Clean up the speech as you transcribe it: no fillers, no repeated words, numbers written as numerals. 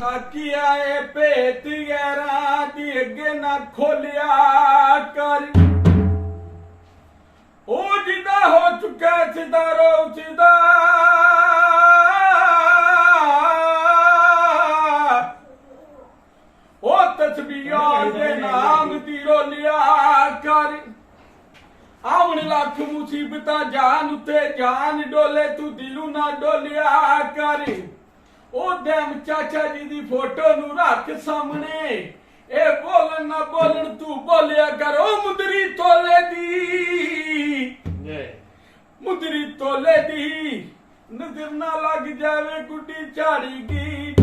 ਥਾਕੀ ਆਏ ਭੇਤ ਗੈਰਾਂ ਦੀ ਅੱਗੇ ਨਾ ਖੋਲਿਆ ਕਰ। ਉਹ ਜਿੱਦਾਂ ਹੋ ਚੁੱਕਾ ਸਿਤਾਰੋ ਉਚਦਾ ਉਹ ਤਸਬੀਹਾਂ ਦੇ ਨਾਮ ਦੀ ਰੋਲਿਆ ਕਰ। ਆਉਣ ਲੱਖ ਮੁਸੀਬਤਾਂ ਜਾਨ ਉੱਤੇ ਜਾਨ ਡੋਲੇ ਤੂੰ ਦਿਲੋਂ ਨਾ ਡੋਲਿਆ ਕਰ। ਉਹ ਦਮ ਚਾਚਾ ਜੀ ਦੀ ਫੋਟੋ ਨੂੰ ਰੱਖ ਸਾਹਮਣੇ ਇਹ ਬੋਲਣ ਨਾ ਬੋਲਣ ਤੂੰ ਬੋਲਿਆ ਕਰ। ਉਹ ਮੁੰਦਰੀ ਤੋਲੇ ਦੀ ਮੁੰਦਰੀ ਤੋਲੇ ਦੀ ਨਜ਼ਰ ਨਾ ਲੱਗ ਜਾਵੇ ਗੁੱਡੀ ਝਾੜੀ ਦੀ।